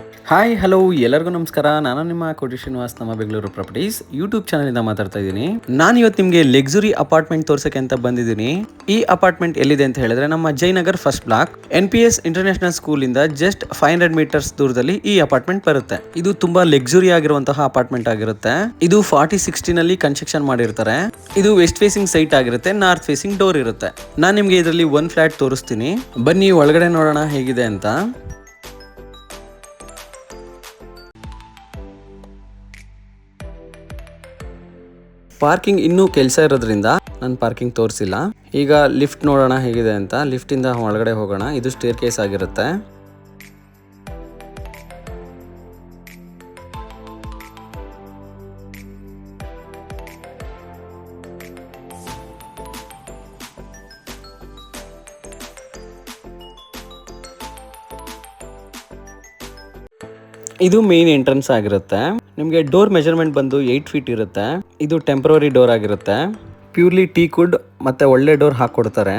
Hi hello ಎಲ್ಲರಿಗೂ ನಮಸ್ಕಾರ. ನಾನು ನಿಮ್ಮ ಕೋಟಿ ಶ್ರೀನಿವಾಸ್, ನಮ್ಮ ಬೆಂಗಳೂರು ಪ್ರಾಪರ್ಟೀಸ್ ಯೂಟ್ಯೂಬ್ ಚಾನಲಿಂದ ಮಾತಾಡ್ತಾ ಇದ್ದೀನಿ. ನಾನು ಇವತ್ತು ನಿಮಗೆ ಲಕ್ಸುರಿ ಅಪಾರ್ಟ್ಮೆಂಟ್ ತೋರ್ಸಕ್ಕೆ ಅಂತ ಬಂದಿದ್ದೀನಿ. ಈ ಅಪಾರ್ಟ್ಮೆಂಟ್ ಎಲ್ಲಿದೆ ಅಂತ ಹೇಳಿದ್ರೆ ನಮ್ಮ Jayanagar first block NPS international school ಇಂದ ಜಸ್ಟ್ 500 ಮೀಟರ್ಸ್ ದೂರದಲ್ಲಿ ಈ ಅಪಾರ್ಟ್ಮೆಂಟ್ ಬರುತ್ತೆ. ಇದು ತುಂಬಾ ಲಕ್ಸುರಿ ಆಗಿರುವಂತಹ ಅಪಾರ್ಟ್ಮೆಂಟ್ ಆಗಿರುತ್ತೆ. ಇದು 40-60 ನಲ್ಲಿ ಕನ್ಸ್ಟ್ರಕ್ಷನ್ ಮಾಡಿರ್ತಾರೆ. ಇದು ವೆಸ್ಟ್ ಫೇಸಿಂಗ್ ಸೈಟ್ ಆಗಿರುತ್ತೆ, ನಾರ್ತ್ ಫೇಸಿಂಗ್ ಡೋರ್ ಇರುತ್ತೆ. ನಾನು ನಿಮ್ಗೆ ಇದರಲ್ಲಿ ಒಂದು ಫ್ಲಾಟ್ ತೋರಿಸ್ತೀನಿ, ಬನ್ನಿ ಒಳಗಡೆ ನೋಡೋಣ ಹೇಗಿದೆ ಅಂತ. ಪಾರ್ಕಿಂಗ್ ಇನ್ನೂ ಕೆಲಸ ಇರೋದ್ರಿಂದ ನಾನು ಪಾರ್ಕಿಂಗ್ ತೋರಿಸಿಲ್ಲ. ಈಗ ಲಿಫ್ಟ್ ನೋಡೋಣ ಹೇಗಿದೆ ಅಂತ. ಲಿಫ್ಟ್ ಇಂದ ಒಳಗಡೆ ಹೋಗೋಣ. ಇದು ಸ್ಟೇರ್ ಕೇಸ್ ಆಗಿರುತ್ತೆ. ಇದು ಮೇನ್ ಎಂಟ್ರೆನ್ಸ್ ಆಗಿರುತ್ತೆ. ನಿಮಗೆ ಡೋರ್ ಮೆಜರ್ಮೆಂಟ್ ಬಂದು 8 ಫೀಟ್ ಇರುತ್ತೆ. ಇದು ಟೆಂಪರರಿ ಡೋರ್ ಆಗಿರುತ್ತೆ. ಪ್ಯೂರ್ಲಿ ಟೀ ಕುಡ್ ಮತ್ತೆ ಒಳ್ಳೆ ಡೋರ್ ಹಾಕೊಡ್ತಾರೆ.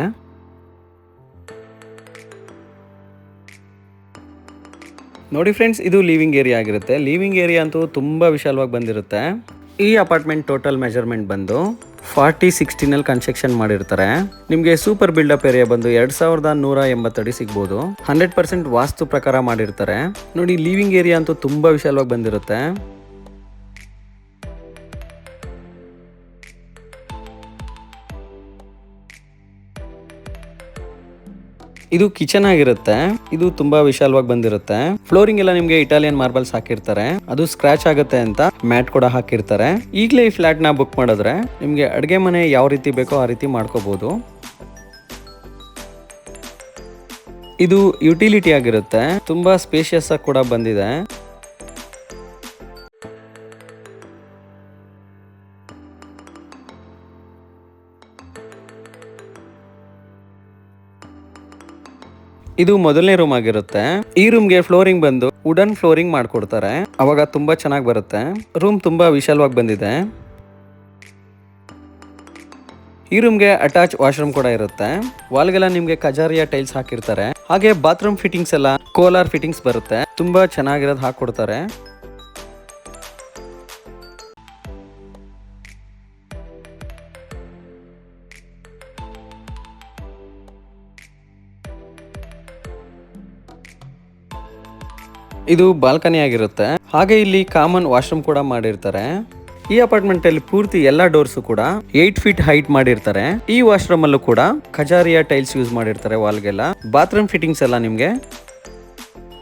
ನೋಡಿ ಫ್ರೆಂಡ್ಸ್, ಇದು ಲಿವಿಂಗ್ ಏರಿಯಾ ಆಗಿರುತ್ತೆ. ಲಿವಿಂಗ್ ಏರಿಯಾ ಅಂತೂ ತುಂಬಾ ವಿಶಾಲವಾಗಿ ಬಂದಿರುತ್ತೆ. ಈ ಅಪಾರ್ಟ್ಮೆಂಟ್ ಟೋಟಲ್ ಮೆಜರ್ಮೆಂಟ್ ಬಂದು 40-60 ನಲ್ಲಿ ಕನ್ಸ್ಟ್ರಕ್ಷನ್ ಮಾಡಿರ್ತಾರೆ. ನಿಮಗೆ ಸೂಪರ್ ಬಿಲ್ಡಪ್ ಏರಿಯಾ ಬಂದು 2180 ಅಡಿ ಸಿಗ್ಬೋದು. 100% ವಾಸ್ತು ಪ್ರಕಾರ ಮಾಡಿರ್ತಾರೆ. ನೋಡಿ, ಲಿವಿಂಗ್ ಏರಿಯಾ ಅಂತೂ ತುಂಬಾ ವಿಶಾಲವಾಗಿ ಬಂದಿರುತ್ತೆ. ಇದು ಕಿಚನ್ ಆಗಿರುತ್ತೆ. ಇದು ತುಂಬಾ ವಿಶಾಲವಾಗಿ ಬಂದಿರುತ್ತೆ. ಫ್ಲೋರಿಂಗ್ ಎಲ್ಲ ನಿಮ್ಗೆ ಇಟಾಲಿಯನ್ ಮಾರ್ಬಲ್ಸ್ ಹಾಕಿರ್ತಾರೆ. ಅದು ಸ್ಕ್ರಾಚ್ ಆಗುತ್ತೆ ಅಂತ ಮ್ಯಾಟ್ ಕೂಡ ಹಾಕಿರ್ತಾರೆ. ಈಗಲೇ ಈ ಫ್ಲಾಟ್ ನ ಬುಕ್ ಮಾಡಿದ್ರೆ ನಿಮ್ಗೆ ಅಡುಗೆ ಮನೆ ಯಾವ ರೀತಿ ಬೇಕೋ ಆ ರೀತಿ ಮಾಡ್ಕೋಬಹುದು. ಇದು ಯುಟಿಲಿಟಿ ಆಗಿರುತ್ತೆ. ತುಂಬಾ ಸ್ಪೇಷಿಯಸ್ ಆಗಿ ಕೂಡ ಬಂದಿದೆ. ಇದು ಮೊದಲನೇ ರೂಮ್ ಆಗಿರುತ್ತೆ. ಈ ರೂಮ್ಗೆ ಫ್ಲೋರಿಂಗ್ ಬಂದು ವುಡನ್ ಫ್ಲೋರಿಂಗ್ ಮಾಡ್ಕೊಡ್ತಾರೆ. ಅವಾಗ ತುಂಬಾ ಚೆನ್ನಾಗಿ ಬರುತ್ತೆ. ರೂಮ್ ತುಂಬಾ ವಿಶಾಲವಾಗಿ ಬಂದಿದೆ. ಈ ರೂಮ್ಗೆ ಅಟ್ಯಾಚ್ ವಾಶ್ರೂಮ್ ಕೂಡ ಇರುತ್ತೆ. ವಾಲ್ಗೆಲ್ಲ ನಿಮ್ಗೆ ಕಜಾರಿಯಾ ಟೈಲ್ಸ್ ಹಾಕಿರ್ತಾರೆ. ಹಾಗೆ ಬಾತ್ರೂಮ್ ಫಿಟ್ಟಿಂಗ್ಸ್ ಎಲ್ಲ ಕೋಲಾರ್ ಫಿಟ್ಟಿಂಗ್ಸ್ ಬರುತ್ತೆ. ತುಂಬಾ ಚೆನ್ನಾಗಿರೋದು ಹಾಕೊಡ್ತಾರೆ. ಇದು ಬಾಲ್ಕನಿ ಆಗಿರುತ್ತೆ. ಹಾಗೆ ಇಲ್ಲಿ ಕಾಮನ್ ವಾಶ್ರೂಮ್ ಕೂಡ ಮಾಡಿರ್ತಾರೆ. ಈ ಅಪಾರ್ಟ್ಮೆಂಟ್ ಅಲ್ಲಿ ಪೂರ್ತಿ ಎಲ್ಲಾ ಡೋರ್ಸ್ ಕೂಡ 8 ಫೀಟ್ ಹೈಟ್ ಮಾಡಿರ್ತಾರೆ. ಈ ವಾಶ್ರೂಮ್ ಅಲ್ಲೂ ಕೂಡ ಖಜಾರಿಯಾ ಟೈಲ್ಸ್ ಯೂಸ್ ಮಾಡಿರ್ತಾರೆ ವಾಲ್ಗೆಲ್ಲ. ಬಾತ್ರೂಮ್ ಫಿಟ್ಟಿಂಗ್ಸ್ ಎಲ್ಲ ನಿಮ್ಗೆ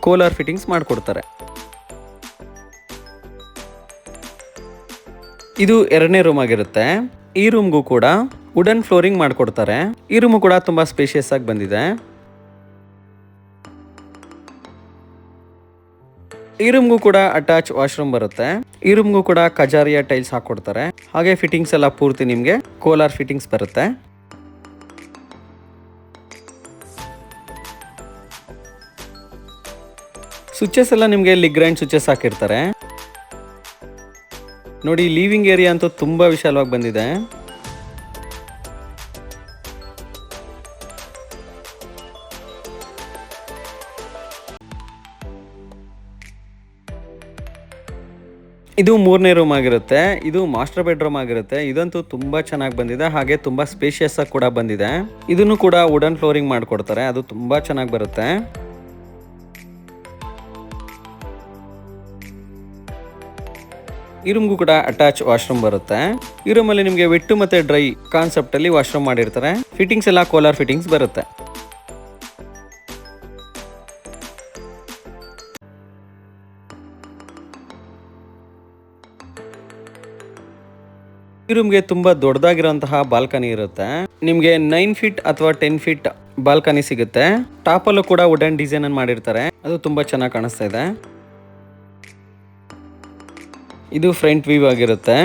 ಕೋಲಾರ್ ಫಿಟ್ಟಿಂಗ್ಸ್ ಮಾಡ್ಕೊಡ್ತಾರೆ. ಇದು ಎರಡನೇ ರೂಮ್ ಆಗಿರುತ್ತೆ. ಈ ರೂಮ್ಗೂ ಕೂಡ ವುಡನ್ ಫ್ಲೋರಿಂಗ್ ಮಾಡ್ಕೊಡ್ತಾರೆ. ಈ ರೂಮ್ ಕೂಡ ತುಂಬಾ ಸ್ಪೇಷಿಯಸ್ ಆಗಿ ಬಂದಿದೆ. ಈ ರೂಮ್ಗೂ ಕೂಡ ಅಟ್ಯಾಚ್ ವಾಶ್ರೂಮ್ ಬರುತ್ತೆ. ಈ ರೂಮ್ಗೂ ಕೂಡ ಕಜಾರಿಯಾ ಟೈಲ್ಸ್ ಹಾಕೊಡ್ತಾರೆ. ಹಾಗೆ ಫಿಟ್ಟಿಂಗ್ಸ್ ಎಲ್ಲ ಪೂರ್ತಿ ನಿಮ್ಗೆ ಕೋಲಾರ್ ಫಿಟ್ಟಿಂಗ್ಸ್ ಬರುತ್ತೆ. ಸ್ವಿಚಸ್ ಎಲ್ಲ ನಿಮ್ಗೆ ಲಿಗ್ರೈಂಡ್ ಸ್ವಿಚಸ್ ಹಾಕಿರ್ತಾರೆ. ನೋಡಿ, ಲಿವಿಂಗ್ ಏರಿಯಾ ಅಂತೂ ತುಂಬಾ ವಿಶಾಲವಾಗಿ ಬಂದಿದೆ. ಇದು ಮೂರನೇ ರೂಮ್ ಆಗಿರುತ್ತೆ. ಇದು ಮಾಸ್ಟರ್ ಬೆಡ್ರೂಮ್ ಆಗಿರುತ್ತೆ. ಇದಂತೂ ತುಂಬಾ ಚೆನ್ನಾಗಿ ಬಂದಿದೆ. ಹಾಗೆ ತುಂಬಾ ಸ್ಪೇಷಿಯಸ್ ಆಗಿ ಕೂಡ ಬಂದಿದೆ. ಇದನ್ನು ಕೂಡ ವುಡನ್ ಫ್ಲೋರಿಂಗ್ ಮಾಡ್ಕೊಡ್ತಾರೆ. ಅದು ತುಂಬಾ ಚೆನ್ನಾಗಿ ಬರುತ್ತೆ. ಈ ರೂಮ್ಗೂ ಕೂಡ ಅಟ್ಯಾಚ್ ವಾಶ್ರೂಮ್ ಬರುತ್ತೆ. ಈ ರೂಮ್ ಅಲ್ಲಿ ನಿಮ್ಗೆ ವೆಟ್ ಮತ್ತೆ ಡ್ರೈ ಕಾನ್ಸೆಪ್ಟ್ ಅಲ್ಲಿ ವಾಶ್ರೂಮ್ ಮಾಡಿರ್ತಾರೆ. ಫಿಟ್ಟಿಂಗ್ಸ್ ಎಲ್ಲ ಕೋಲಾರ್ ಫಿಟ್ಟಿಂಗ್ಸ್ ಬರುತ್ತೆ. ಈ ರೂಮ್ಗೆ ತುಂಬಾ ದೊಡ್ಡದಾಗಿರುವಂತಹ ಬಾಲ್ಕನಿ ಇರುತ್ತೆ. ನಿಮ್ಗೆ 9 ಫೀಟ್ ಅಥವಾ 10 ಫೀಟ್ ಬಾಲ್ಕನಿ ಸಿಗುತ್ತೆ. ಟಾಪ್ ಅಲ್ಲೂ ಕೂಡ ವುಡನ್ ಡಿಸೈನ್ ಅನ್ನು ಮಾಡಿರ್ತಾರೆ. ಅದು ತುಂಬಾ ಚೆನ್ನಾಗಿ ಕಾಣಿಸ್ತಾ ಇದೆ. ಇದು ಫ್ರಂಟ್ ವ್ಯೂ ಆಗಿರುತ್ತೆ.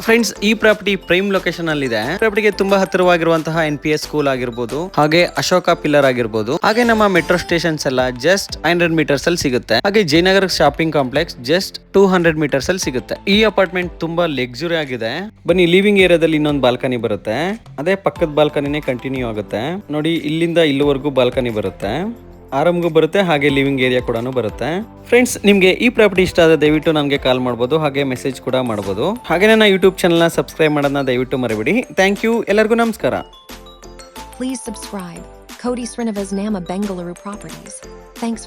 ಫ್ರೆಂಡ್ಸ್, ಈ ಪ್ರಾಪರ್ಟಿ ಪ್ರೈಮ್ ಲೊಕೇಶನ್ ಅಲ್ಲಿ ಇದೆ. ಪ್ರಾಪರ್ಟಿಗೆ ತುಂಬಾ ಹತ್ತಿರವಾಗಿರುವಂತಹ NPS ಸ್ಕೂಲ್ ಆಗಿರ್ಬೋದು, ಹಾಗೆ ಅಶೋಕ ಪಿಲ್ಲರ್ ಆಗಿರ್ಬೋದು, ಹಾಗೆ ನಮ್ಮ ಮೆಟ್ರೋ ಸ್ಟೇಷನ್ಸ್ ಎಲ್ಲ ಜಸ್ಟ್ 500 ಮೀಟರ್ಸ್ ಅಲ್ಲಿ ಸಿಗುತ್ತೆ. ಹಾಗೆ Jayanagar shopping complex just 200 meters ಅಲ್ಲಿ ಸಿಗುತ್ತೆ. ಈ ಅಪಾರ್ಟ್ಮೆಂಟ್ ತುಂಬಾ ಲಕ್ಸುರಿ ಆಗಿದೆ. ಬನ್ನಿ, ಲಿವಿಂಗ್ ಏರಿಯಾದಲ್ಲಿ ಇನ್ನೊಂದು ಬಾಲ್ಕನಿ ಬರುತ್ತೆ. ಅದೇ ಪಕ್ಕದ ಬಾಲ್ಕನಿನೇ ಕಂಟಿನ್ಯೂ ಆಗುತ್ತೆ. ನೋಡಿ, ಇಲ್ಲಿಂದ ಇಲ್ಲಿವರೆಗೂ ಬಾಲ್ಕನಿ ಬರುತ್ತೆ. ಆರಾಮ್ಗೂ ಬರುತ್ತೆ, ಹಾಗೆ ಲಿವಿಂಗ್ ಏರಿಯಾ ಕೂಡ ಬರುತ್ತೆ. ಫ್ರೆಂಡ್ಸ್, ನಿಮಗೆ ಈ ಪ್ರಾಪರ್ಟಿ ಇಷ್ಟ ಆದ ದಯವಿಟ್ಟು ನನಗೆ ಕಾಲ್ ಮಾಡ್ಬೋದು, ಹಾಗೆ ಮೆಸೇಜ್ ಕೂಡ ಮಾಡ್ಬೋದು. ಹಾಗೆ ನನ್ನ ಯೂಟ್ಯೂಬ್ ಚಾನಲ್ನ ಸಬ್ಸ್ಕ್ರೈಬ್ ಮಾಡೋದನ್ನ ದಯವಿಟ್ಟು ಮರಿಬೇಡಿ. ಥ್ಯಾಂಕ್ ಯು, ಎಲ್ಲರಿಗೂ ನಮಸ್ಕಾರ. Please subscribe. Cody Srinivas Nama Bengaluru Properties. Thanks.